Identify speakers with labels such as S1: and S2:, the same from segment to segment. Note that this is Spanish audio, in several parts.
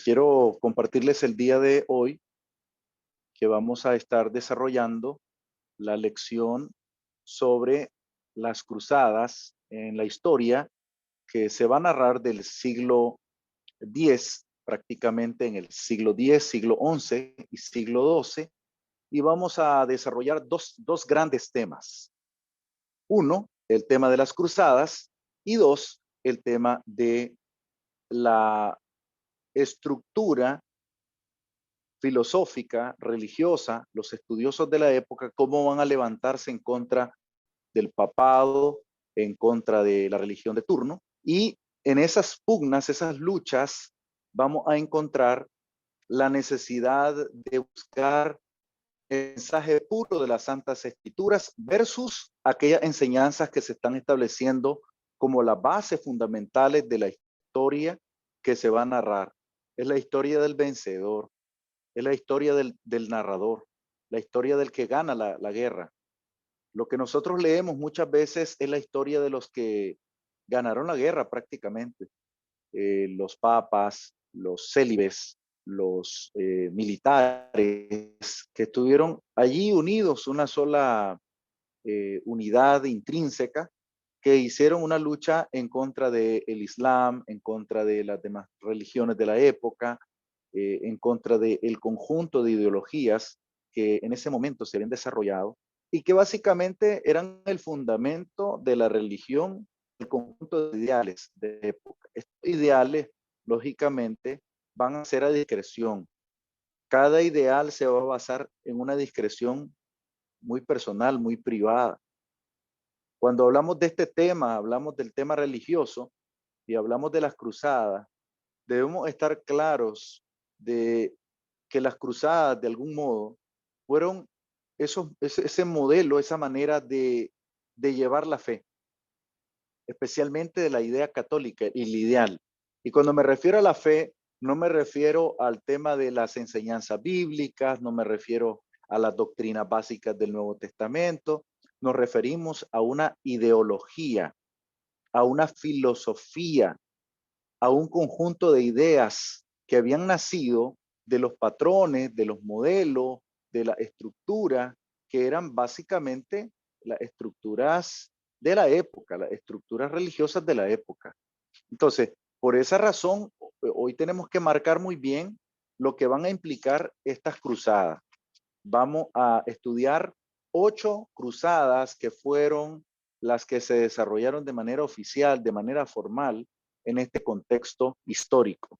S1: Quiero compartirles el día de hoy que vamos a estar desarrollando la lección sobre las cruzadas en la historia que se va a narrar del siglo X, prácticamente en el siglo X, siglo XI y siglo XII, y vamos a desarrollar dos grandes temas. Uno, el tema de las cruzadas, y dos, el tema de la estructura filosófica, religiosa, los estudiosos de la época, cómo van a levantarse en contra del papado, en contra de la religión de turno. Y en esas pugnas, esas luchas, vamos a encontrar la necesidad de buscar el mensaje puro de las Santas Escrituras versus aquellas enseñanzas que se están estableciendo como las bases fundamentales de la historia que se va a narrar. Es la historia del vencedor, es la historia del narrador, la historia del que gana la guerra. Lo que nosotros leemos muchas veces es la historia de los que ganaron la guerra prácticamente. Los papas, los célibes, los militares que estuvieron allí unidos, una sola unidad intrínseca, que hicieron una lucha en contra del Islam, en contra de las demás religiones de la época, en contra del conjunto de ideologías que en ese momento se habían desarrollado y que básicamente eran el fundamento de la religión, el conjunto de ideales de época. Estos ideales, lógicamente, van a ser a discreción. Cada ideal se va a basar en una discreción muy personal, muy privada. Cuando hablamos de este tema, hablamos del tema religioso y hablamos de las cruzadas, debemos estar claros de que las cruzadas, de algún modo, fueron ese modelo, esa manera de llevar la fe, especialmente de la idea católica y el ideal. Y cuando me refiero a la fe, no me refiero al tema de las enseñanzas bíblicas, no me refiero a las doctrinas básicas del Nuevo Testamento, nos referimos a una ideología, a una filosofía, a un conjunto de ideas que habían nacido de los patrones, de los modelos, de la estructura, que eran básicamente las estructuras de la época, las estructuras religiosas de la época. Entonces, por esa razón, hoy tenemos que marcar muy bien lo que van a implicar estas cruzadas. Vamos a estudiar 8 cruzadas que fueron las que se desarrollaron de manera oficial, de manera formal, en este contexto histórico.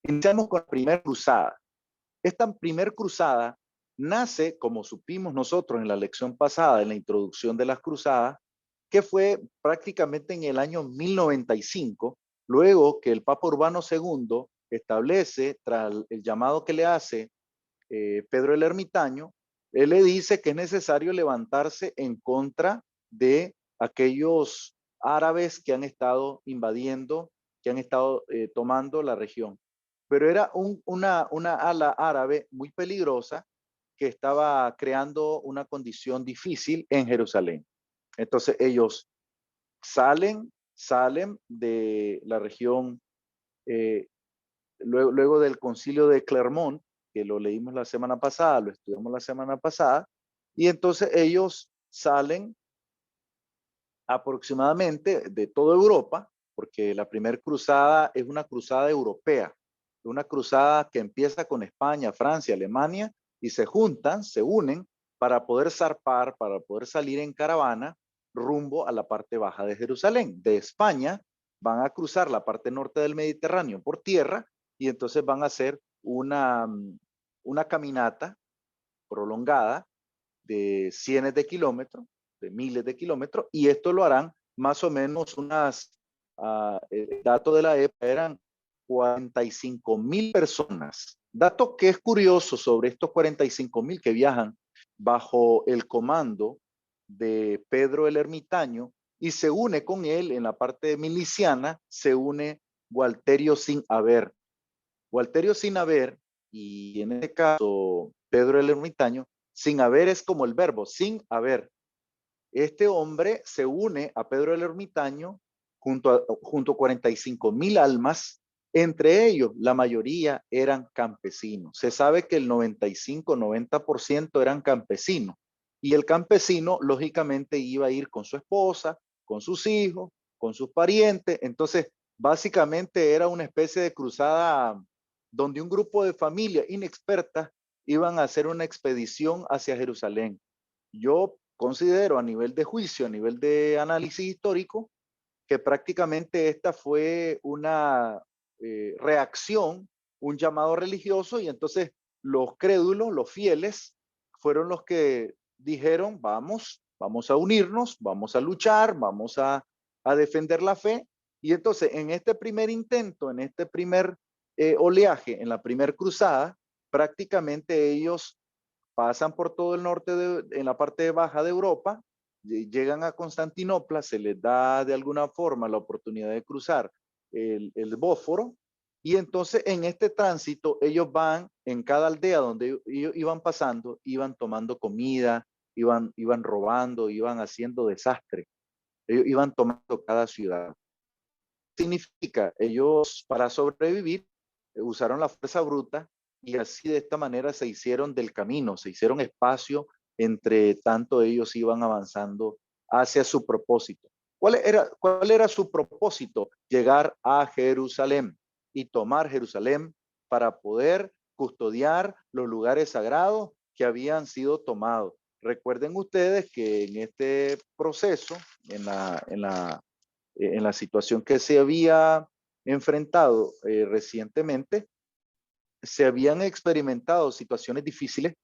S1: Iniciamos con la primera cruzada. Esta primera cruzada nace, como supimos nosotros en la lección pasada, en la introducción de las cruzadas, que fue prácticamente en el año 1095, luego que el Papa Urbano II establece, tras el llamado que le hace Pedro el Ermitaño, él le dice que es necesario levantarse en contra de aquellos árabes que han estado invadiendo, que han estado tomando la región. Pero era una ala árabe muy peligrosa que estaba creando una condición difícil en Jerusalén. Entonces ellos salen de la región eh, luego del concilio de Clermont, que lo leímos la semana pasada, lo estudiamos la semana pasada, y entonces ellos salen aproximadamente de toda Europa, porque la primera cruzada es una cruzada europea, una cruzada que empieza con España, Francia, Alemania, y se juntan, se unen para poder zarpar, para poder salir en caravana rumbo a la parte baja de Jerusalén. De España van a cruzar la parte norte del Mediterráneo por tierra y entonces van a hacer una caminata prolongada de cientos de kilómetros, de miles de kilómetros, y esto lo harán más o menos el dato de la época eran 45,000 personas. Dato que es curioso sobre estos 45,000 que viajan bajo el comando de Pedro el Ermitaño y se une con él en la parte miliciana, se une Gualterio sin haber. Gualterio sin haber, y en este caso Pedro el Ermitaño, sin haber es como el verbo, sin haber. Este hombre se une a Pedro el Ermitaño junto a 45,000 almas Entre ellos, la mayoría eran campesinos. Se sabe que el 95-90% eran campesinos. Y el campesino, lógicamente, iba a ir con su esposa, con sus hijos, con sus parientes. Entonces, básicamente era una especie de cruzada donde un grupo de familias inexpertas iban a hacer una expedición hacia Jerusalén. Yo considero a nivel de juicio, a nivel de análisis histórico, que prácticamente esta fue una reacción, un llamado religioso, y entonces los crédulos, los fieles, fueron los que dijeron, vamos a unirnos, vamos a luchar, vamos a defender la fe. Y entonces en este primer intento, en este primer oleaje, en la primer cruzada, prácticamente ellos pasan por todo el norte, en la parte baja de Europa, llegan a Constantinopla, se les da de alguna forma la oportunidad de cruzar el Bósforo, y entonces en este tránsito ellos van en cada aldea donde ellos iban pasando, iban tomando comida, iban robando, iban haciendo desastre, ellos iban tomando cada ciudad. Significa, ellos para sobrevivir usaron la fuerza bruta y así de esta manera se hicieron del camino, se hicieron espacio entre tanto ellos iban avanzando hacia su propósito. Cuál era su propósito? Llegar a Jerusalén y tomar Jerusalén para poder custodiar los lugares sagrados que habían sido tomados. Recuerden ustedes que en este proceso, en la situación que se había enfrentado recientemente, se habían experimentado situaciones difíciles,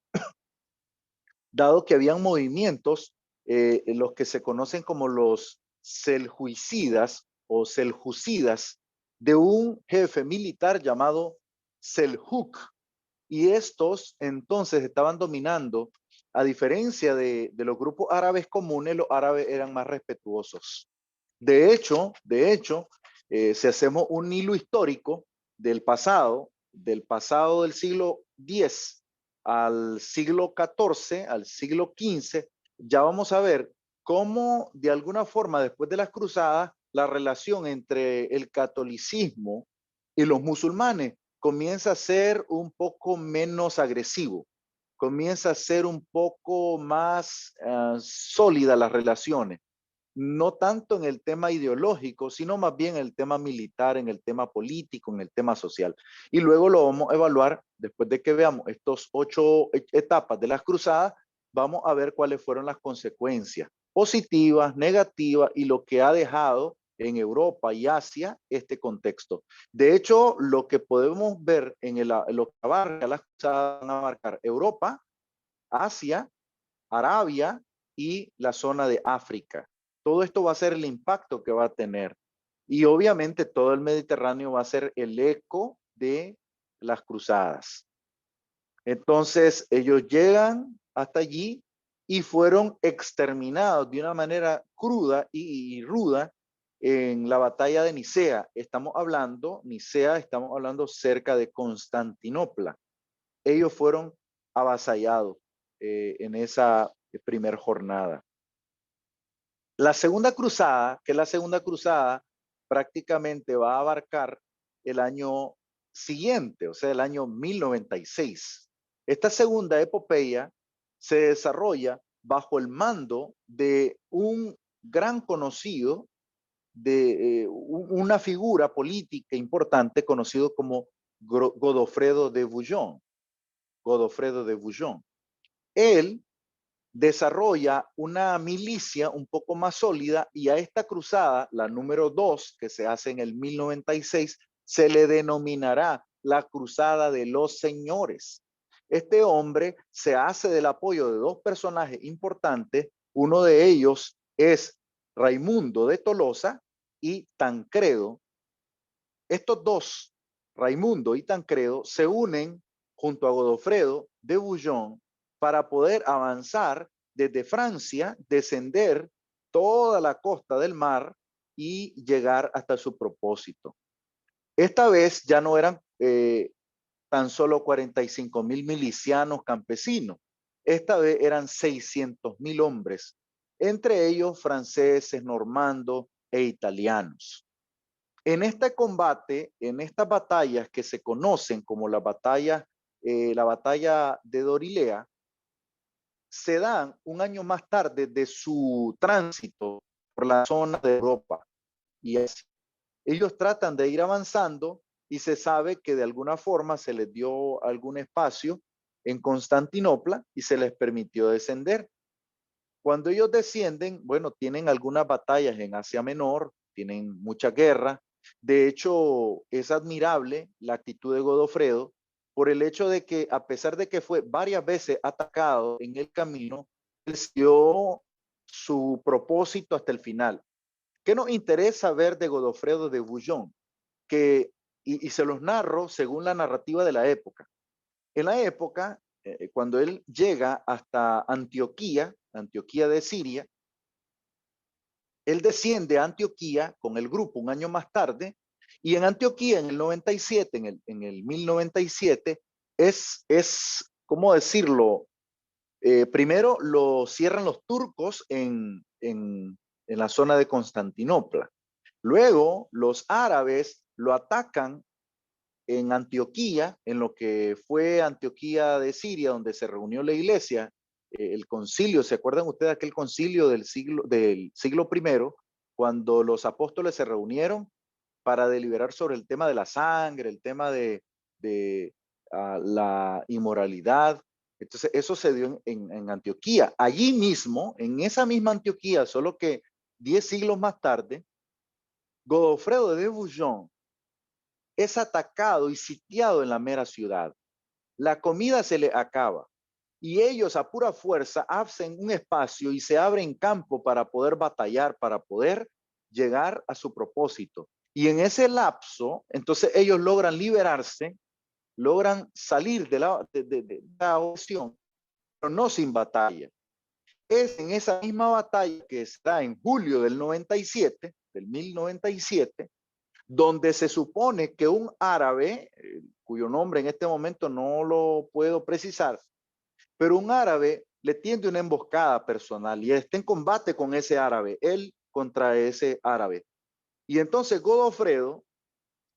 S1: dado que habían movimientos, en los que se conocen como los seljuicidas o seljucidas, de un jefe militar llamado Seljuk. Y estos entonces estaban dominando, a diferencia de los grupos árabes comunes, los árabes eran más respetuosos. De hecho, si hacemos un hilo histórico del pasado del siglo X al siglo XIV, al siglo XV, ya vamos a ver cómo de alguna forma después de las cruzadas, la relación entre el catolicismo y los musulmanes comienza a ser un poco menos agresivo, comienza a ser un poco más sólida las relaciones, no tanto en el tema ideológico, sino más bien en el tema militar, en el tema político, en el tema social. Y luego lo vamos a evaluar, después de que veamos estos 8 etapas de las cruzadas, vamos a ver cuáles fueron las consecuencias positivas, negativas y lo que ha dejado en Europa y Asia este contexto. De hecho, lo que podemos ver en lo que abarca las cruzadas van a abarcar Europa, Asia, Arabia y la zona de África. Todo esto va a ser el impacto que va a tener. Y obviamente todo el Mediterráneo va a ser el eco de las cruzadas. Entonces ellos llegan hasta allí y fueron exterminados de una manera cruda y ruda en la batalla de Nicea. Estamos hablando cerca de Constantinopla. Ellos fueron avasallados en esa primera jornada. La segunda cruzada, que es la segunda cruzada, prácticamente va a abarcar el año siguiente, o sea, el año 1096. Esta segunda epopeya se desarrolla bajo el mando de un gran conocido, de una figura política importante conocido como Godofredo de Bouillon. Godofredo de Bouillon. Él desarrolla una milicia un poco más sólida y a esta cruzada, la número 2, que se hace en el 1096, se le denominará la Cruzada de los Señores. Este hombre se hace del apoyo de dos personajes importantes. Uno de ellos es Raimundo de Tolosa y Tancredo. Estos dos, Raimundo y Tancredo, se unen junto a Godofredo de Bouillon para poder avanzar desde Francia, descender toda la costa del mar y llegar hasta su propósito. Esta vez ya no eran tan solo 45,000 milicianos campesinos. Esta vez eran 600,000 hombres, entre ellos franceses, normandos e italianos. En este combate, en estas batallas que se conocen como la batalla de Dorilea, se dan un año más tarde de su tránsito por la zona de Europa. Y así, ellos tratan de ir avanzando y se sabe que de alguna forma se les dio algún espacio en Constantinopla y se les permitió descender. Cuando ellos descienden, bueno, tienen algunas batallas en Asia Menor, tienen mucha guerra. De hecho, es admirable la actitud de Godofredo por el hecho de que, a pesar de que fue varias veces atacado en el camino, él siguió su propósito hasta el final. ¿Qué nos interesa ver de Godofredo de Bouillon? Que, y se los narro según la narrativa de la época. En la época, cuando él llega hasta Antioquía, Antioquía de Siria, él desciende a Antioquía con el grupo un año más tarde, y en Antioquía, en el 97, en el 1097, ¿cómo decirlo? Primero lo cierran los turcos en la zona de Constantinopla. Luego los árabes lo atacan en Antioquía, en lo que fue Antioquía de Siria, donde se reunió la iglesia, el concilio. ¿Se acuerdan ustedes de aquel concilio del siglo I, cuando los apóstoles se reunieron para deliberar sobre el tema de la sangre, el tema de la inmoralidad? Entonces, eso se dio en Antioquía. Allí mismo, en esa misma Antioquía, solo que 10 siglos más tarde, Godofredo de Bouillon es atacado y sitiado en la mera ciudad. La comida se le acaba y ellos a pura fuerza hacen un espacio y se abren campo para poder batallar, para poder llegar a su propósito. Y en ese lapso, entonces ellos logran liberarse, logran salir de la opresión, pero no sin batalla. Es en esa misma batalla que está en julio del 97, del 1097, donde se supone que un árabe, cuyo nombre en este momento no lo puedo precisar, pero un árabe le tiende una emboscada personal y está en combate con ese árabe, él contra ese árabe. Y entonces Godofredo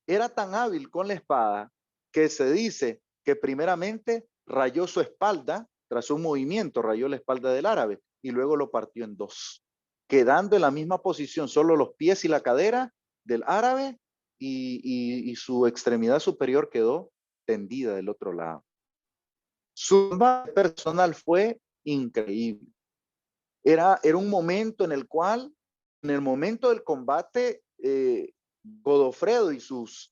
S1: era tan hábil con la espada que se dice que primeramente rayó su espalda, tras un movimiento rayó la espalda del árabe y luego lo partió en dos, quedando en la misma posición, solo los pies y la cadera del árabe y su extremidad superior quedó tendida del otro lado. Su combate personal fue increíble. Era un momento en el cual, en el momento del combate, Godofredo y sus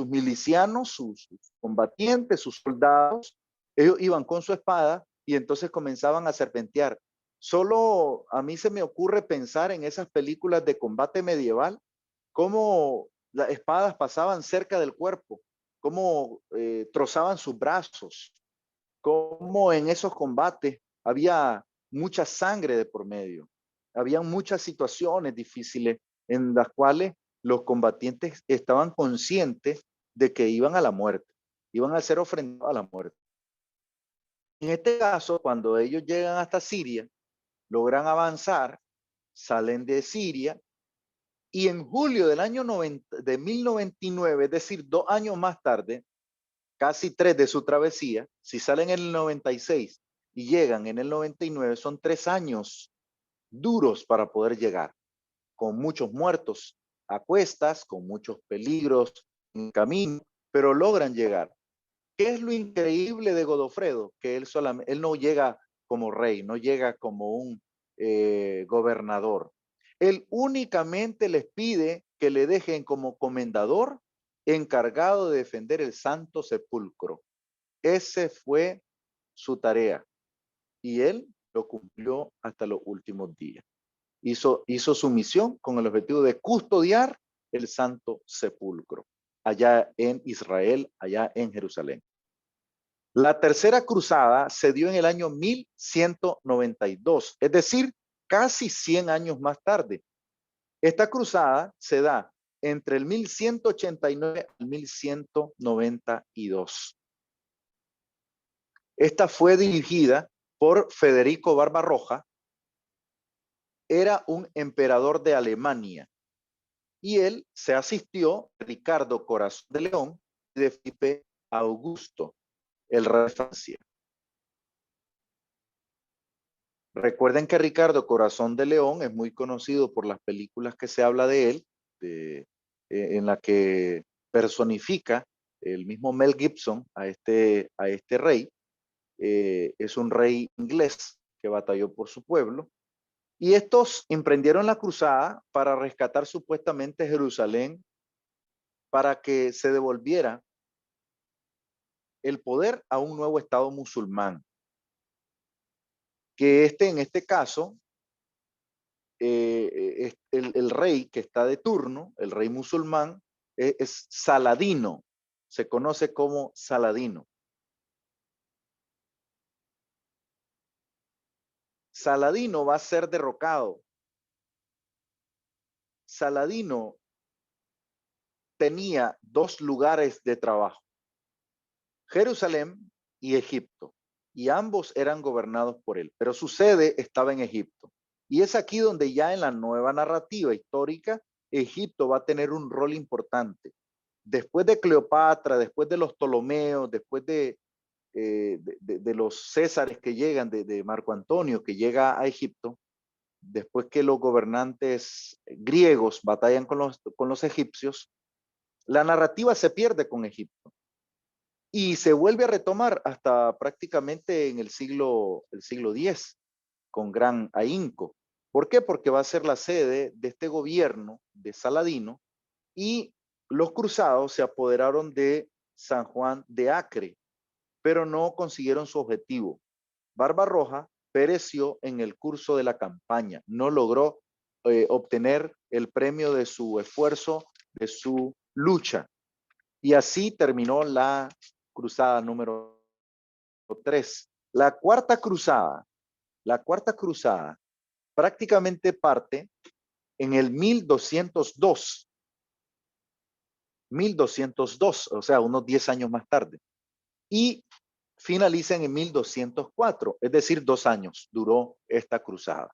S1: milicianos, sus combatientes, sus soldados, ellos iban con su espada y entonces comenzaban a serpentear. Solo a mí se me ocurre pensar en esas películas de combate medieval, cómo las espadas pasaban cerca del cuerpo, cómo trozaban sus brazos, cómo en esos combates había mucha sangre de por medio. Había muchas situaciones difíciles en las cuales los combatientes estaban conscientes de que iban a la muerte, iban a ser ofrendados a la muerte. En este caso, cuando ellos llegan hasta Siria, logran avanzar, salen de Siria y en julio del año 90, de 1099, es decir, 2 años más tarde, casi 3 de su travesía, si salen en el 96 y llegan en el 99, son 3 años duros para poder llegar, con muchos muertos a cuestas, con muchos peligros en camino, pero logran llegar. ¿Qué es lo increíble de Godofredo? Que él no llega como rey, no llega como un gobernador. Él únicamente les pide que le dejen como comendador encargado de defender el Santo Sepulcro. Ese fue su tarea y él lo cumplió hasta los últimos días. Hizo su misión con el objetivo de custodiar el Santo Sepulcro allá en Israel, allá en Jerusalén. La tercera cruzada se dio en el año 1192, es decir, casi 100 años más tarde. Esta cruzada se da entre el 1189 al 1192. Esta fue dirigida por Federico Barbarroja, era un emperador de Alemania y él se asistió de Ricardo Corazón de León y de Felipe Augusto, el rey de Francia. Recuerden que Ricardo Corazón de León es muy conocido por las películas que se habla de él, en la que personifica el mismo Mel Gibson a este rey. Es un rey inglés que batalló por su pueblo. Y estos emprendieron la cruzada para rescatar supuestamente Jerusalén, para que se devolviera el poder a un nuevo estado musulmán. Que en este caso, el rey que está de turno, el rey musulmán, es Saladino, se conoce como Saladino. Saladino va a ser derrocado. Saladino tenía dos lugares de trabajo, Jerusalén y Egipto, y ambos eran gobernados por él, pero su sede estaba en Egipto. Y es aquí donde ya en la nueva narrativa histórica, Egipto va a tener un rol importante. Después de Cleopatra, después de los Ptolomeos, después de los Césares que llegan, de Marco Antonio que llega a Egipto, después que los gobernantes griegos batallan con los egipcios, la narrativa se pierde con Egipto y se vuelve a retomar hasta prácticamente en el siglo X, con gran ahínco. ¿Por qué? Porque va a ser la sede de este gobierno de Saladino y los cruzados se apoderaron de San Juan de Acre, pero no consiguieron su objetivo. Barbarroja pereció en el curso de la campaña, no logró obtener el premio de su esfuerzo, de su lucha. Y así terminó la cruzada número 3. La cuarta cruzada prácticamente parte en el 1202, o sea, unos 10 años más tarde. Y finaliza en 1204, es decir, 2 años duró esta cruzada.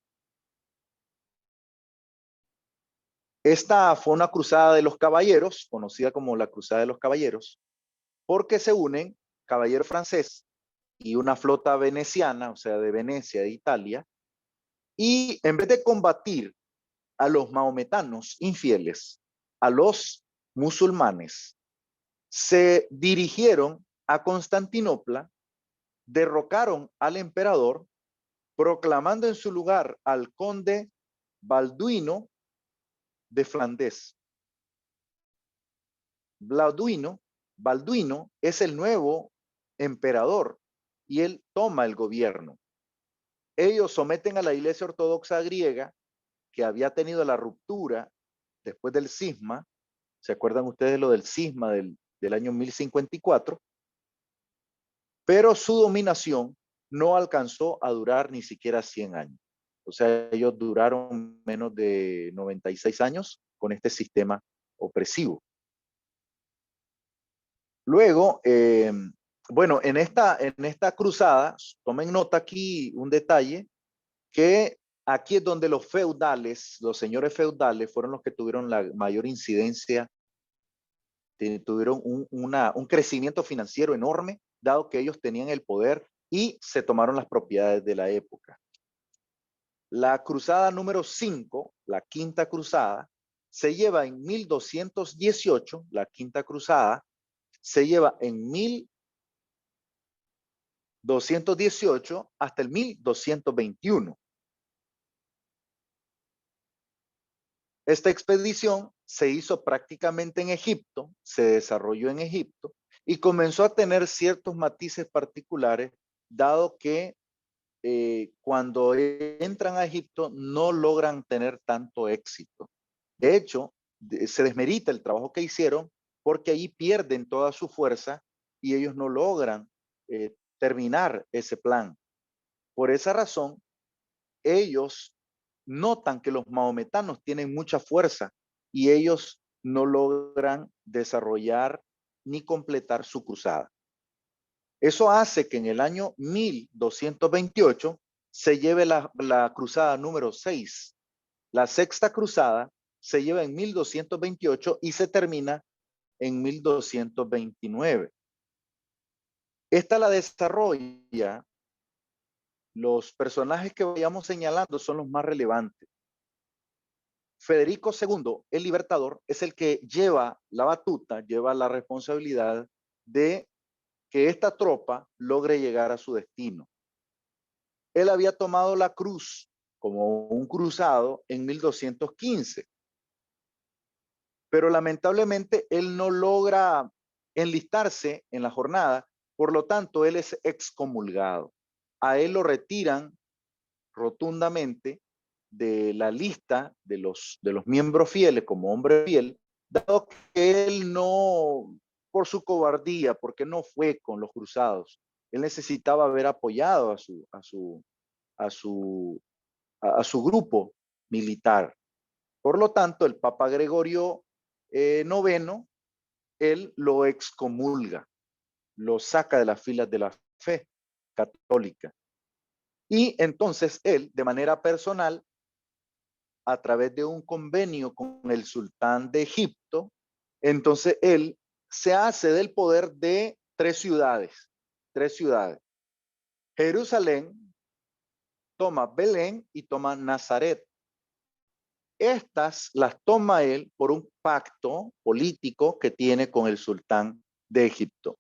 S1: Esta fue una cruzada de los caballeros, conocida como la Cruzada de los Caballeros, porque se unen caballero francés y una flota veneciana, o sea, de Venecia, de Italia, y en vez de combatir a los maometanos infieles, a los musulmanes, se dirigieron a Constantinopla, derrocaron al emperador, proclamando en su lugar al conde Balduino de Flandes. Balduino es el nuevo emperador y él toma el gobierno. Ellos someten a la Iglesia Ortodoxa griega, que había tenido la ruptura después del cisma. ¿Se acuerdan ustedes lo del cisma del año 1054? Pero su dominación no alcanzó a durar ni siquiera 100 años. O sea, ellos duraron menos de 96 años con este sistema opresivo. Luego, bueno, en esta cruzada, tomen nota aquí un detalle, que aquí es donde los feudales, los señores feudales, fueron los que tuvieron la mayor incidencia, tuvieron un crecimiento financiero enorme, dado que ellos tenían el poder y se tomaron las propiedades de la época. La cruzada número 5, la quinta cruzada, se lleva en 1218, la quinta cruzada, se lleva en 1218 hasta el 1221. Esta expedición se hizo prácticamente en Egipto, se desarrolló en Egipto y comenzó a tener ciertos matices particulares, dado que cuando entran a Egipto no logran tener tanto éxito. De hecho, se desmerita el trabajo que hicieron porque ahí pierden toda su fuerza y ellos no logran terminar ese plan. Por esa razón, ellos notan que los maometanos tienen mucha fuerza y ellos no logran desarrollar ni completar su cruzada. Eso hace que en el año 1228 se lleve la cruzada número 6, la sexta cruzada, se lleva en 1228 y se termina en 1229. Esta la desarrolla. Los personajes que vayamos señalando son los más relevantes. Federico II, el Libertador, es el que lleva la batuta, lleva la responsabilidad de que esta tropa logre llegar a su destino. Él había tomado la cruz como un cruzado en 1215, pero lamentablemente él no logra enlistarse en la jornada, por lo tanto él es excomulgado. A él lo retiran rotundamente de la lista de los miembros fieles como hombre fiel, dado que él no, por su cobardía, porque no fue con los cruzados, él necesitaba haber apoyado a su grupo militar. Por lo tanto, el Papa Gregorio IX, él lo excomulga, lo saca de las filas de la fe católica. Y entonces él, de manera personal, a través de un convenio con el sultán de Egipto, entonces él se hace del poder de tres ciudades. Jerusalén, toma Belén y toma Nazaret. Estas las toma él por un pacto político que tiene con el sultán de Egipto.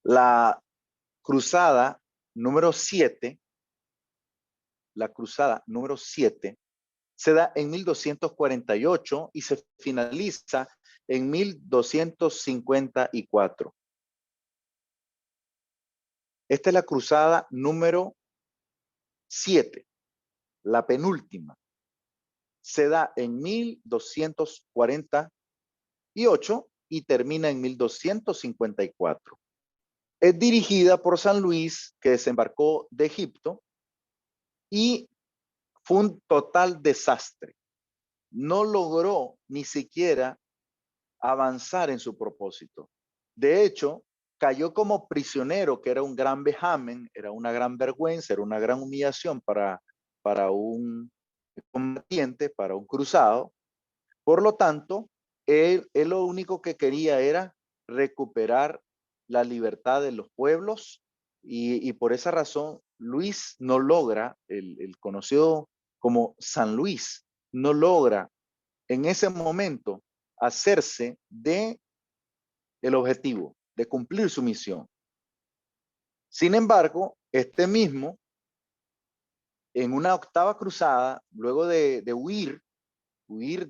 S1: La cruzada número 7, se da en 1248 y se finaliza en 1254. Esta es la cruzada número 7, la penúltima. Se da en 1248 y termina en 1254. Es dirigida por San Luis, que desembarcó de Egipto, y fue un total desastre. No logró ni siquiera avanzar en su propósito. De hecho, cayó como prisionero, que era un gran vejamen, era una gran vergüenza, era una gran humillación para un combatiente, para un cruzado. Por lo tanto, él lo único que quería era recuperar la libertad de los pueblos y por esa razón Luis no logra, el conocido como San Luis, no logra en ese momento hacerse de el objetivo, de cumplir su misión. Sin embargo, este mismo, en una octava cruzada, luego de huir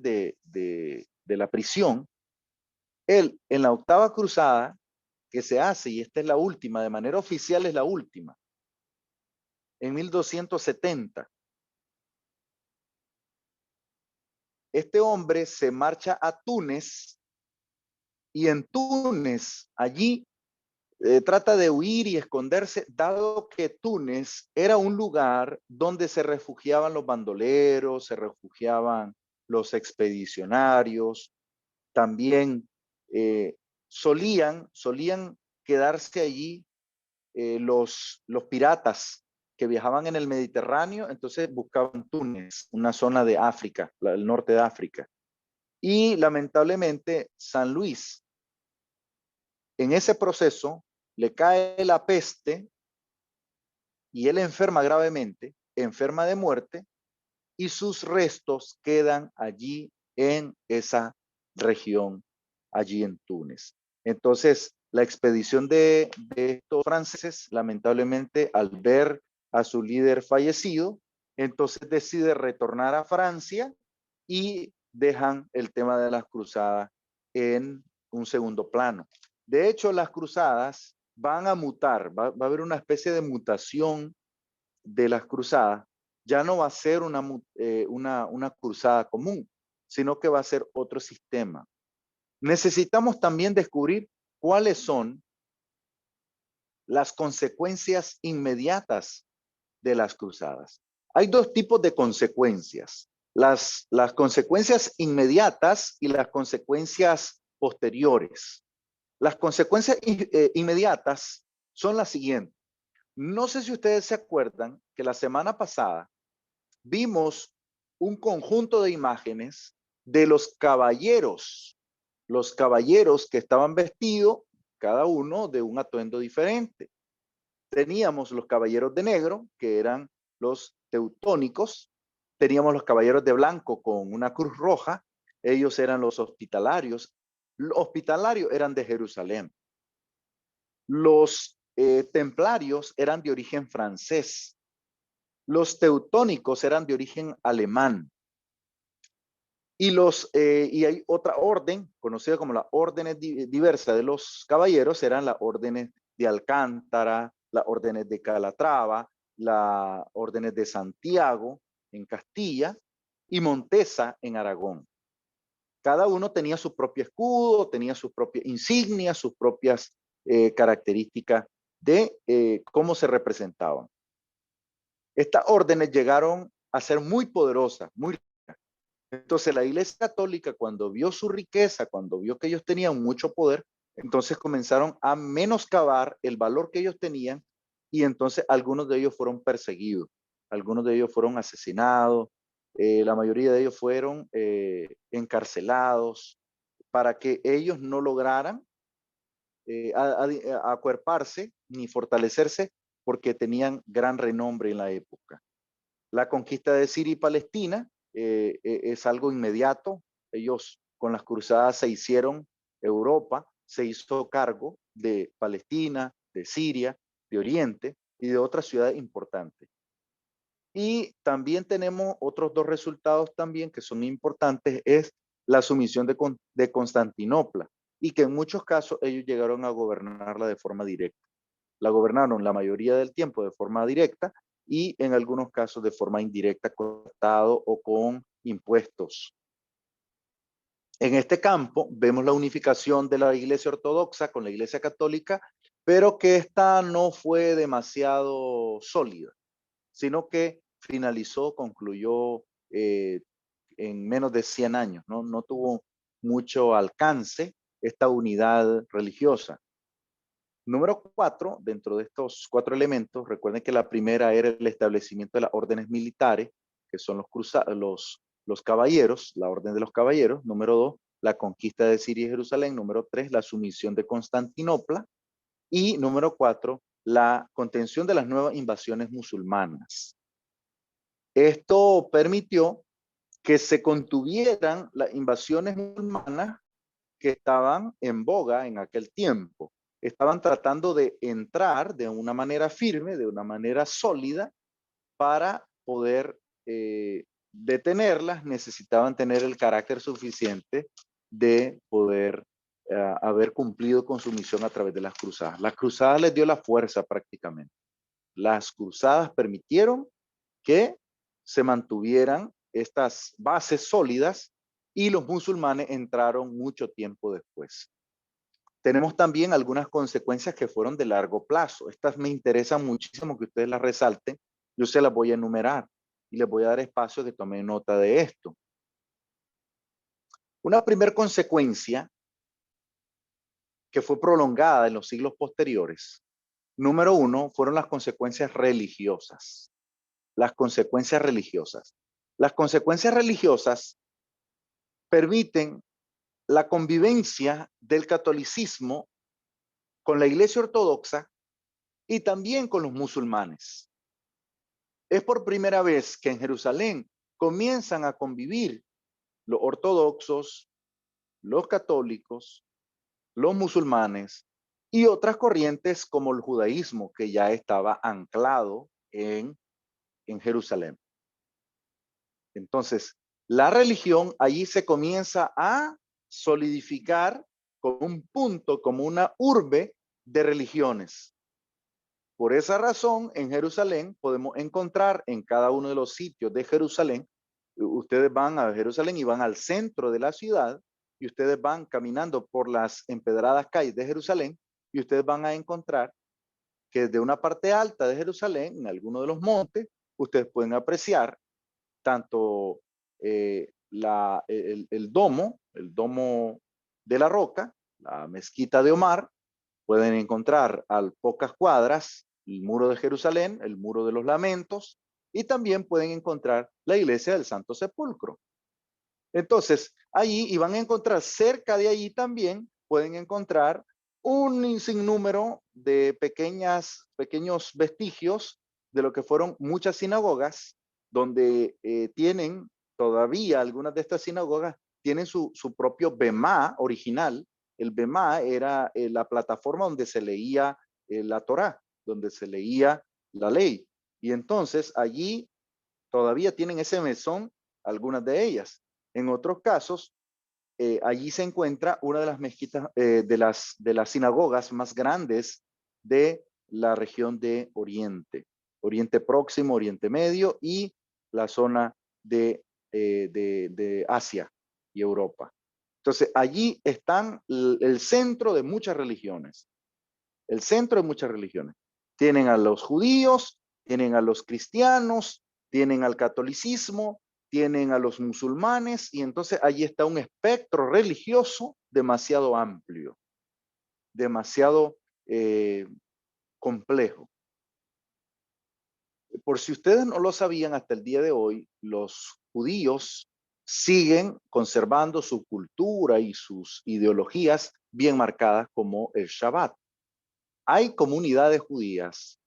S1: de la prisión, él en la octava cruzada que se hace, y esta es la última, de manera oficial es la última, en 1270, este hombre se marcha a Túnez y en Túnez, allí trata de huir y esconderse, dado que Túnez era un lugar donde se refugiaban los bandoleros, se refugiaban los expedicionarios, también solían quedarse allí los piratas que viajaban en el Mediterráneo, entonces buscaban Túnez, una zona de África, el norte de África. Y lamentablemente San Luis, en ese proceso, le cae la peste y él enferma gravemente, enferma de muerte, y sus restos quedan allí en esa región, allí en Túnez. Entonces, la expedición de estos franceses, lamentablemente, al ver a su líder fallecido, entonces decide retornar a Francia y dejan el tema de las cruzadas en un segundo plano. De hecho, las cruzadas van a mutar, va a haber una especie de mutación de las cruzadas. Ya no va a ser una cruzada común, sino que va a ser otro sistema. Necesitamos también descubrir cuáles son las consecuencias inmediatas de las cruzadas. Hay dos tipos de consecuencias, las consecuencias inmediatas y las consecuencias posteriores. Las consecuencias inmediatas son las siguientes. No sé si ustedes se acuerdan que la semana pasada vimos un conjunto de imágenes de los caballeros que estaban vestidos, cada uno de un atuendo diferente. Teníamos los caballeros de negro, que eran los teutónicos, teníamos los caballeros de blanco con una cruz roja, ellos eran los hospitalarios. Los hospitalarios eran de Jerusalén. Los templarios eran de origen francés. Los teutónicos eran de origen alemán. Y hay otra orden, conocida como las órdenes diversas de los caballeros, eran las órdenes de Alcántara, las órdenes de Calatrava, las órdenes de Santiago en Castilla y Montesa en Aragón. Cada uno tenía su propio escudo, tenía sus propias insignias, sus propias características de cómo se representaban. Estas órdenes llegaron a ser muy poderosas, muy ricas. Entonces la Iglesia Católica, cuando vio su riqueza, cuando vio que ellos tenían mucho poder, entonces comenzaron a menoscabar el valor que ellos tenían y entonces algunos de ellos fueron perseguidos, algunos de ellos fueron asesinados, la mayoría de ellos fueron encarcelados para que ellos no lograran acuerparse ni fortalecerse porque tenían gran renombre en la época. La conquista de Siria y Palestina es algo inmediato. Ellos con las cruzadas se hicieron, Europa se hizo cargo de Palestina, de Siria, de Oriente y de otras ciudades importantes. Y también tenemos otros dos resultados también que son importantes, es la sumisión de Constantinopla y que en muchos casos ellos llegaron a gobernarla de forma directa. La gobernaron la mayoría del tiempo de forma directa y en algunos casos de forma indirecta con Estado o con impuestos. En este campo vemos la unificación de la Iglesia Ortodoxa con la Iglesia Católica, pero que esta no fue demasiado sólida, sino que finalizó, concluyó en menos de 100 años, ¿no? No tuvo mucho alcance esta unidad religiosa. Número 4, dentro de estos 4 elementos, recuerden que la primera era el establecimiento de las órdenes militares, que son los caballeros, la orden de los caballeros. Número 2, la conquista de Siria y Jerusalén. Número 3, la sumisión de Constantinopla. Y número 4, la contención de las nuevas invasiones musulmanas. Esto permitió que se contuvieran las invasiones musulmanas que estaban en boga en aquel tiempo. Estaban tratando de entrar de una manera firme, de una manera sólida, para poder detenerlas. Necesitaban tener el carácter suficiente de poder haber cumplido con su misión a través de las cruzadas. Las cruzadas les dio la fuerza prácticamente. Las cruzadas permitieron que se mantuvieran estas bases sólidas y los musulmanes entraron mucho tiempo después. Tenemos también algunas consecuencias que fueron de largo plazo. Estas me interesan muchísimo que ustedes las resalten. Yo se las voy a enumerar y les voy a dar espacio que tomen nota de esto. Una primera consecuencia que fue prolongada en los siglos posteriores, número 1, fueron las consecuencias religiosas. Las consecuencias religiosas. Las consecuencias religiosas permiten la convivencia del catolicismo con la Iglesia Ortodoxa y también con los musulmanes. Es por primera vez que en Jerusalén comienzan a convivir los ortodoxos, los católicos, los musulmanes y otras corrientes como el judaísmo, que ya estaba anclado en Jerusalén. Entonces, la religión allí se comienza a solidificar como un punto, como una urbe de religiones. Por esa razón, en Jerusalén podemos encontrar en cada uno de los sitios de Jerusalén, ustedes van a Jerusalén y van al centro de la ciudad y ustedes van caminando por las empedradas calles de Jerusalén y ustedes van a encontrar que desde una parte alta de Jerusalén, en alguno de los montes, ustedes pueden apreciar tanto el domo de la Roca, la mezquita de Omar, pueden encontrar a pocas cuadras el muro de Jerusalén, el muro de los lamentos, y también pueden encontrar la iglesia del Santo Sepulcro. Entonces, allí, y van a encontrar cerca de allí también, pueden encontrar un sinnúmero de pequeños vestigios de lo que fueron muchas sinagogas, donde tienen todavía algunas de estas sinagogas, tienen su propio Bemá original. El Bemá era la plataforma donde se leía la Torá, donde se leía la ley. Y entonces allí todavía tienen ese mesón, algunas de ellas. En otros casos, allí se encuentra una de las mezquitas, de las sinagogas más grandes de la región de Oriente Próximo, Oriente Medio y la zona de Asia y Europa. Entonces, allí están el centro de muchas religiones. El centro de muchas religiones. Tienen a los judíos, tienen a los cristianos, tienen al catolicismo, tienen a los musulmanes, y entonces allí está un espectro religioso demasiado amplio, demasiado complejo. Por si ustedes no lo sabían, hasta el día de hoy, los judíos siguen conservando su cultura y sus ideologías bien marcadas como el Shabbat. Hay comunidades judías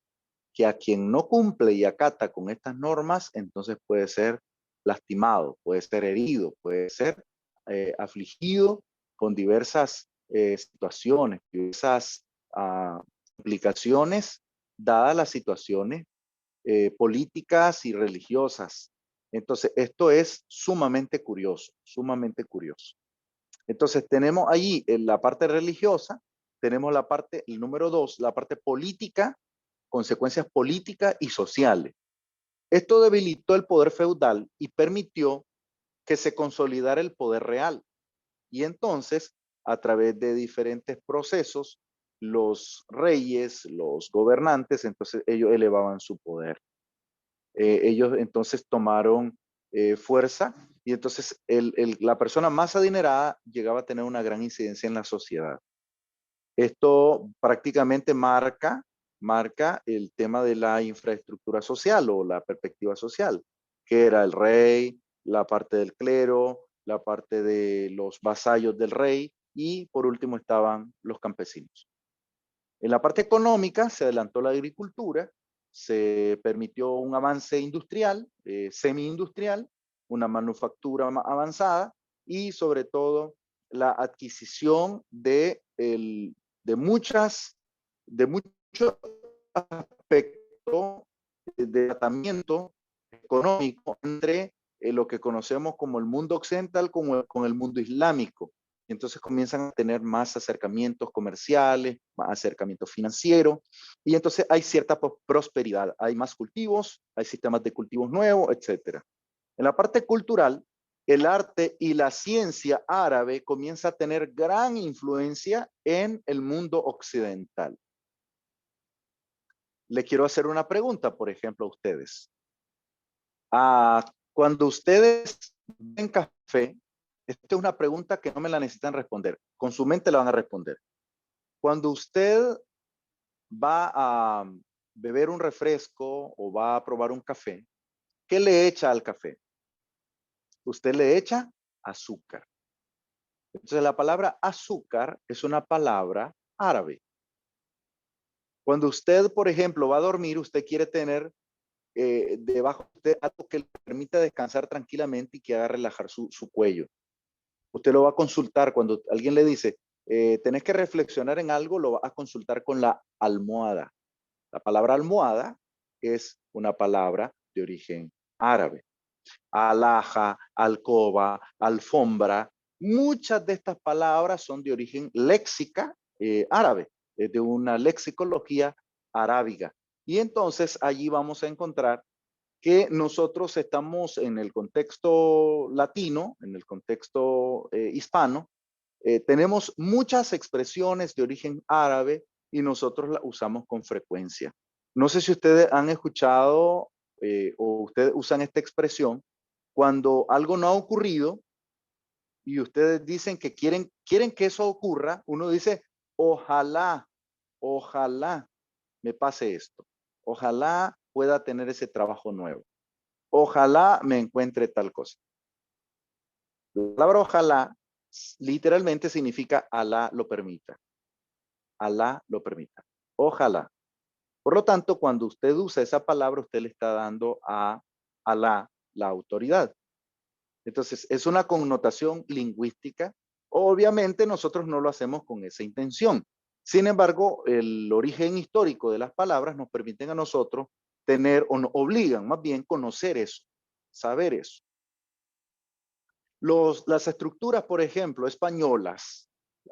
S1: que a quien no cumple y acata con estas normas, entonces puede ser lastimado, puede ser herido, puede ser afligido con diversas situaciones, diversas implicaciones, dadas las situaciones políticas y religiosas. Entonces, esto es sumamente curioso, sumamente curioso. Entonces, tenemos allí en la parte religiosa, tenemos la parte, el número 2, la parte política, consecuencias políticas y sociales. Esto debilitó el poder feudal y permitió que se consolidara el poder real. Y entonces, a través de diferentes procesos, los reyes, los gobernantes, entonces ellos elevaban su poder. Ellos entonces tomaron fuerza y entonces la persona más adinerada llegaba a tener una gran incidencia en la sociedad. Esto prácticamente marca el tema de la infraestructura social o la perspectiva social, que era el rey, la parte del clero, la parte de los vasallos del rey y por último estaban los campesinos. En la parte económica se adelantó la agricultura, se permitió un avance industrial, semi-industrial, una manufactura avanzada y sobre todo la adquisición de muchos aspectos de tratamiento económico entre lo que conocemos como el mundo occidental con el mundo islámico. Entonces comienzan a tener más acercamientos comerciales, más acercamientos financieros, y entonces hay cierta prosperidad. Hay más cultivos, hay sistemas de cultivos nuevos, etc. En la parte cultural, el arte y la ciencia árabe comienza a tener gran influencia en el mundo occidental. Le quiero hacer una pregunta, por ejemplo, a ustedes. Cuando ustedes ven café, esta es una pregunta que no me la necesitan responder. Con su mente la van a responder. Cuando usted va a beber un refresco o va a probar un café, ¿qué le echa al café? Usted le echa azúcar. Entonces la palabra azúcar es una palabra árabe. Cuando usted, por ejemplo, va a dormir, usted quiere tener debajo de usted algo que le permita descansar tranquilamente y que haga relajar su cuello. Usted lo va a consultar cuando alguien le dice, tenés que reflexionar en algo, lo va a consultar con la almohada. La palabra almohada es una palabra de origen árabe. Alhaja, alcoba, alfombra, muchas de estas palabras son de origen léxica árabe, de una lexicología arábiga. Y entonces allí vamos a encontrar que nosotros estamos en el contexto latino, en el contexto hispano, tenemos muchas expresiones de origen árabe y nosotros las usamos con frecuencia. No sé si ustedes han escuchado o ustedes usan esta expresión cuando algo no ha ocurrido y ustedes dicen que quieren que eso ocurra, uno dice, ojalá, ojalá me pase esto. Ojalá pueda tener ese trabajo nuevo. ojalá me encuentre tal cosa. La palabra ojalá literalmente significa Alá lo permita. Alá lo permita. Ojalá. Por lo tanto, cuando usted usa esa palabra, usted le está dando a Alá la autoridad. Entonces, es una connotación lingüística. Obviamente, nosotros no lo hacemos con esa intención. Sin embargo, el origen histórico de las palabras nos permiten a nosotros tener, o nos obligan más bien, conocer eso, saber eso. Las estructuras, por ejemplo, españolas,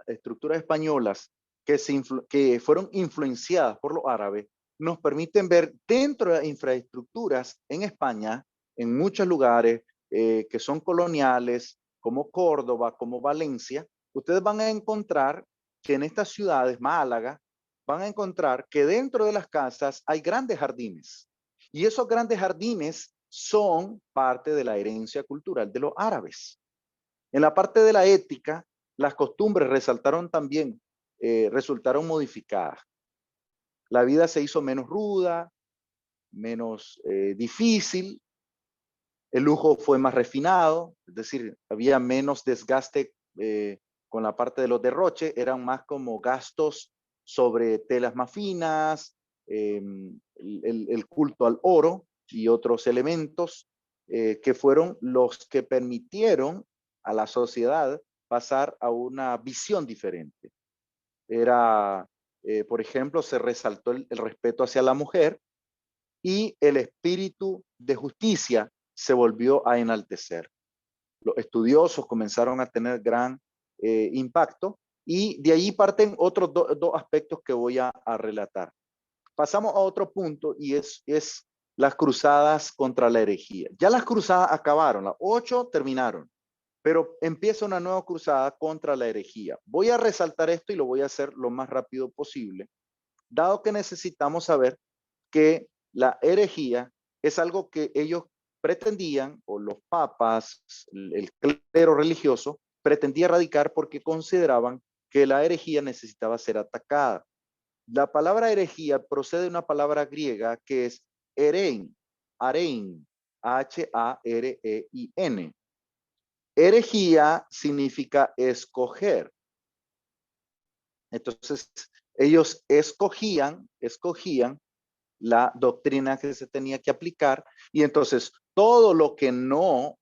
S1: estructuras españolas que fueron influenciadas por los árabes, nos permiten ver dentro de infraestructuras en España, en muchos lugares que son coloniales, como Córdoba, como Valencia, ustedes van a encontrar que en estas ciudades, Málaga, van a encontrar que dentro de las casas hay grandes jardines. Y esos grandes jardines son parte de la herencia cultural de los árabes. En la parte de la ética, las costumbres resaltaron también, resultaron modificadas. La vida se hizo menos ruda, menos difícil, el lujo fue más refinado, es decir, había menos desgaste con la parte de los derroches, eran más como gastos sobre telas más finas, el culto al oro y otros elementos que fueron los que permitieron a la sociedad pasar a una visión diferente. Era, por ejemplo, se resaltó el respeto hacia la mujer y el espíritu de justicia se volvió a enaltecer. Los estudiosos comenzaron a tener gran impacto y de ahí parten otros dos aspectos que voy a relatar. Pasamos a otro punto y es las cruzadas contra la herejía. Ya las cruzadas acabaron, las 8 terminaron, pero empieza una nueva cruzada contra la herejía. Voy a resaltar esto y lo voy a hacer lo más rápido posible, dado que necesitamos saber que la herejía es algo que ellos pretendían, o los papas, el clero religioso, pretendía erradicar porque consideraban que la herejía necesitaba ser atacada. La palabra herejía procede de una palabra griega que es herein, arein, H-A-R-E-I-N. Herejía significa escoger. Entonces, ellos escogían la doctrina que se tenía que aplicar y entonces todo lo que no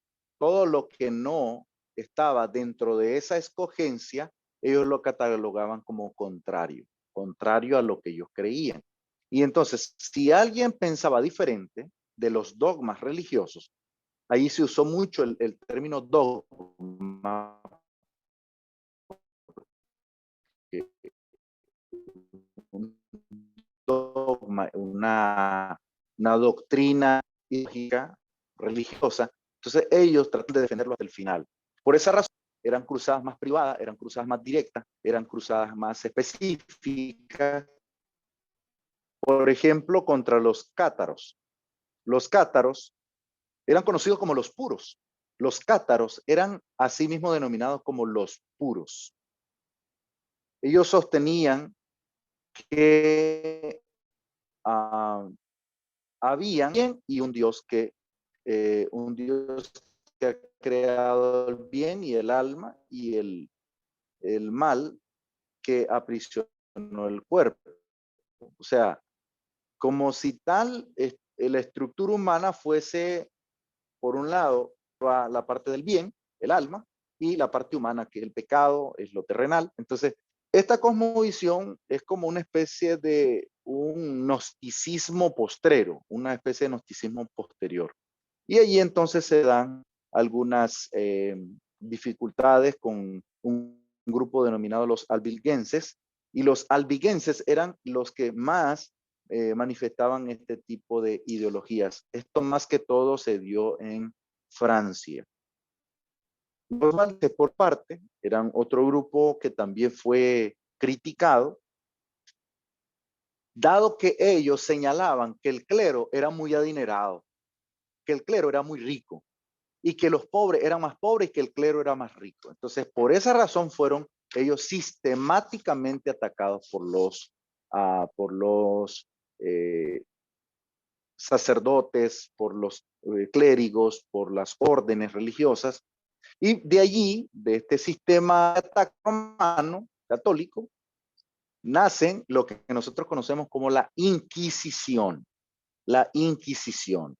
S1: estaba dentro de esa escogencia, ellos lo catalogaban como contrario a lo que ellos creían. Y entonces, si alguien pensaba diferente de los dogmas religiosos, ahí se usó mucho el término dogma, un dogma, una doctrina ideológica, religiosa. Entonces ellos tratan de defenderlo hasta el final. Por esa razón, eran cruzadas más privadas, eran cruzadas más directas, eran cruzadas más específicas. Por ejemplo, contra los cátaros. Los cátaros eran conocidos como los puros. Los cátaros eran asimismo denominados como los puros. Ellos sostenían que había bien y un Dios que ha creado el bien y el alma y el mal que aprisionó el cuerpo. O sea, como si tal la estructura humana fuese, por un lado, la parte del bien, el alma, y la parte humana, que es el pecado, es lo terrenal. Entonces, esta cosmovisión es como una especie de un gnosticismo postrero, una especie de gnosticismo posterior. Y allí entonces se dan algunas dificultades con un grupo denominado los albigenses, y los albigenses eran los que más manifestaban este tipo de ideologías. Esto más que todo se dio en Francia. Los valses, por parte, eran otro grupo que también fue criticado, dado que ellos señalaban que el clero era muy adinerado, que el clero era muy rico y que los pobres eran más pobres y que el clero era más rico. Entonces, por esa razón fueron ellos sistemáticamente atacados por los sacerdotes, por los clérigos, por las órdenes religiosas. Y de allí, de este sistema romano, católico, nacen lo que nosotros conocemos como la Inquisición. La Inquisición.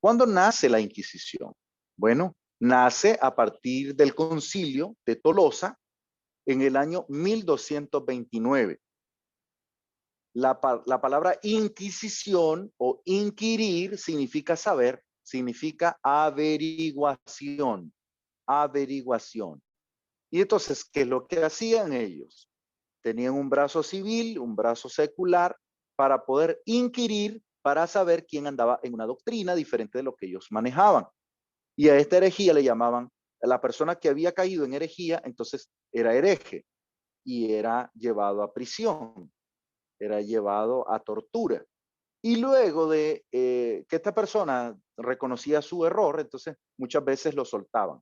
S1: ¿Cuándo nace la Inquisición? Bueno, nace a partir del concilio de Tolosa en el año 1229. La palabra inquisición o inquirir significa saber, significa averiguación, averiguación. Y entonces, ¿qué es lo que hacían ellos? Tenían un brazo civil, un brazo secular, para poder inquirir, para saber quién andaba en una doctrina diferente de lo que ellos manejaban. Y a esta herejía le llamaban, a la persona que había caído en herejía, entonces era hereje y era llevado a prisión, era llevado a tortura. Y luego de que esta persona reconocía su error, entonces muchas veces lo soltaban.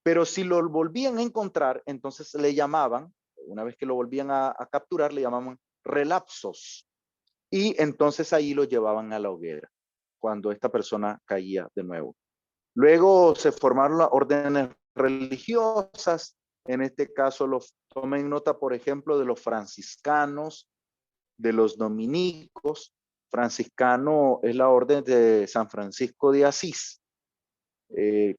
S1: Pero si lo volvían a encontrar, entonces le llamaban, una vez que lo volvían a capturar, le llamaban relapsos. Y entonces ahí lo llevaban a la hoguera, cuando esta persona caía de nuevo. Luego se formaron las órdenes religiosas. En este caso, tomen nota, por ejemplo, de los franciscanos, de los dominicos. Franciscano es la orden de San Francisco de Asís,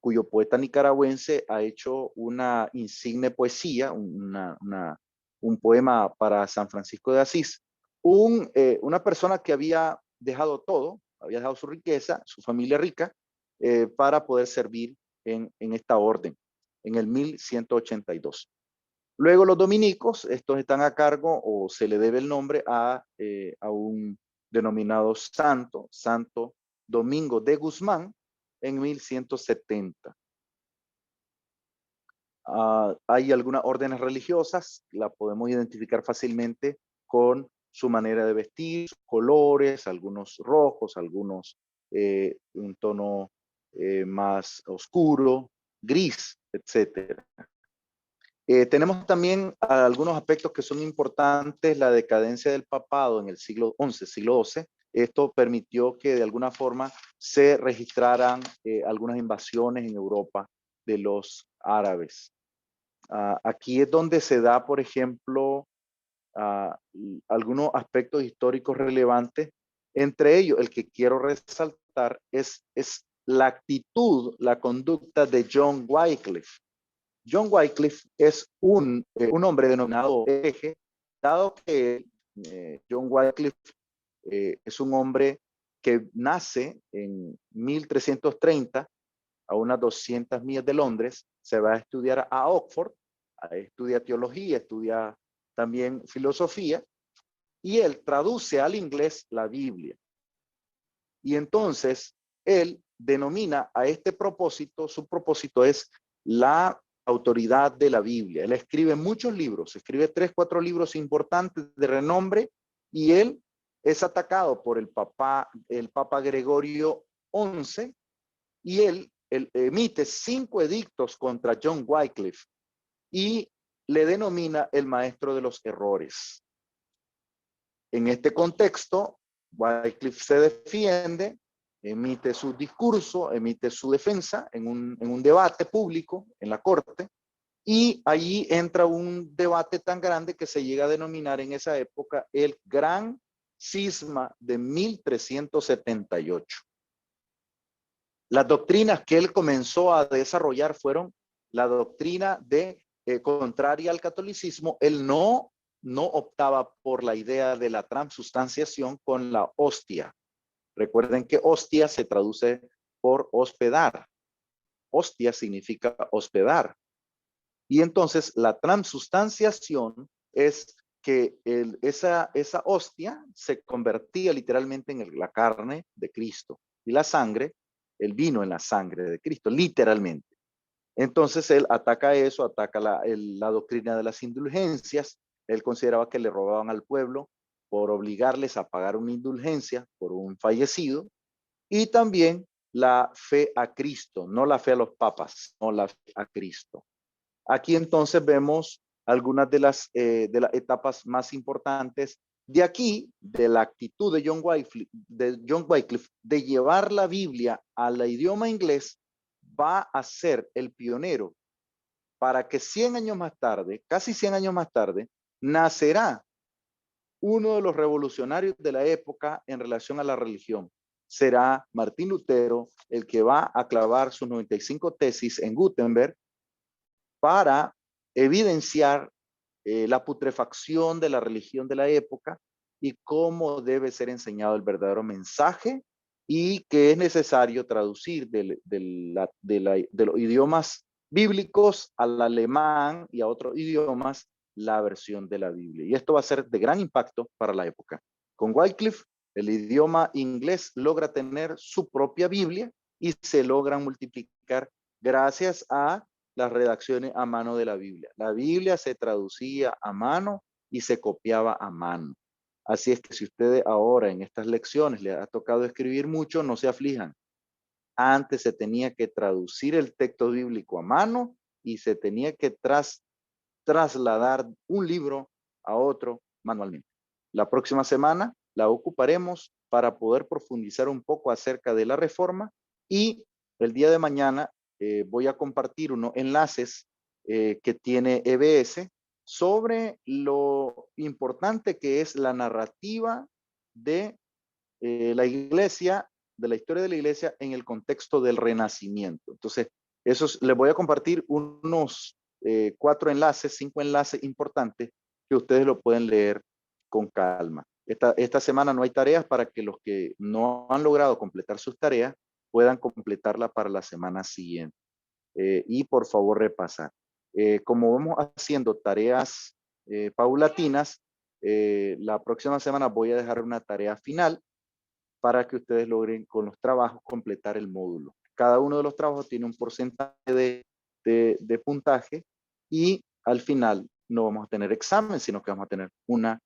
S1: cuyo poeta nicaragüense ha hecho una insigne poesía, un poema para San Francisco de Asís. Una persona que había dejado todo, había dejado su riqueza, su familia rica, para poder servir en esta orden, en el 1182. Luego los dominicos, estos están a cargo o se le debe el nombre a un denominado santo, Santo Domingo de Guzmán, en 1170. Hay algunas órdenes religiosas, la podemos identificar fácilmente con su manera de vestir, colores, algunos rojos, algunos un tono más oscuro, gris, etcétera. Tenemos también algunos aspectos que son importantes, la decadencia del papado en el siglo XI, siglo XII. Esto permitió que de alguna forma se registraran algunas invasiones en Europa de los árabes. Aquí es donde se da, por ejemplo, algunos aspectos históricos relevantes. Entre ellos, el que quiero resaltar es la actitud, la conducta de John Wycliffe. John Wycliffe es un hombre denominado hereje, dado que John Wycliffe es un hombre que nace en 1330 a unas 200 millas de Londres, se va a estudiar a Oxford, estudia teología, estudia también filosofía, y él traduce al inglés la Biblia. Y entonces él denomina a este propósito, su propósito es la autoridad de la Biblia. Él escribe muchos libros, escribe 3, 4 libros importantes de renombre, y él es atacado por el Papa Gregorio XI, y él emite 5 edictos contra John Wycliffe y le denomina el maestro de los errores. En este contexto, Wycliffe se defiende, emite su discurso, emite su defensa en un debate público en la corte, y allí entra un debate tan grande que se llega a denominar en esa época el Gran Cisma de 1378. Las doctrinas que él comenzó a desarrollar fueron la doctrina de contraria al catolicismo. Él no optaba por la idea de la transubstanciación con la hostia. Recuerden que hostia se traduce por hospedar. Hostia significa hospedar. Y entonces la transubstanciación es que esa hostia se convertía literalmente en la carne de Cristo, y la sangre, el vino en la sangre de Cristo, literalmente. Entonces él ataca eso, ataca la doctrina de las indulgencias. Él consideraba que le robaban al pueblo por obligarles a pagar una indulgencia por un fallecido, y también la fe a Cristo, no la fe a los papas, no la fe a Cristo. Aquí entonces vemos algunas de las etapas más importantes De aquí, de la actitud de John Wycliffe de llevar la Biblia al idioma inglés, va a ser el pionero para que 100 años más tarde, casi 100 años más tarde, nacerá uno de los revolucionarios de la época en relación a la religión. Será Martín Lutero el que va a clavar sus 95 tesis en Gutenberg para evidenciar la putrefacción de la religión de la época y cómo debe ser enseñado el verdadero mensaje y que es necesario traducir de los idiomas bíblicos al alemán y a otros idiomas la versión de la Biblia. Y esto va a ser de gran impacto para la época. Con Wycliffe, el idioma inglés logra tener su propia Biblia y se logra multiplicar gracias a las redacciones a mano de la Biblia. La Biblia se traducía a mano y se copiaba a mano. Así es que si ustedes ahora en estas lecciones les ha tocado escribir mucho, no se aflijan. Antes se tenía que traducir el texto bíblico a mano y se tenía que trasladar un libro a otro manualmente. La próxima semana la ocuparemos para poder profundizar un poco acerca de la reforma y el día de mañana voy a compartir unos enlaces que tiene EBS sobre lo importante que es la narrativa de la iglesia, de la historia de la iglesia en el contexto del Renacimiento. Entonces, les voy a compartir unos 4 enlaces, 5 enlaces importantes que ustedes lo pueden leer con calma. Esta semana no hay tareas para que los que no han logrado completar sus tareas puedan completarla para la semana siguiente. Y por favor repasar. Como vamos haciendo tareas paulatinas, la próxima semana voy a dejar una tarea final para que ustedes logren con los trabajos completar el módulo. Cada uno de los trabajos tiene un porcentaje de puntaje y al final no vamos a tener examen, sino que vamos a tener una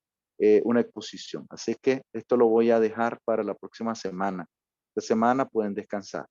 S1: exposición. Así que esto lo voy a dejar para la próxima semana. Esta semana pueden descansar.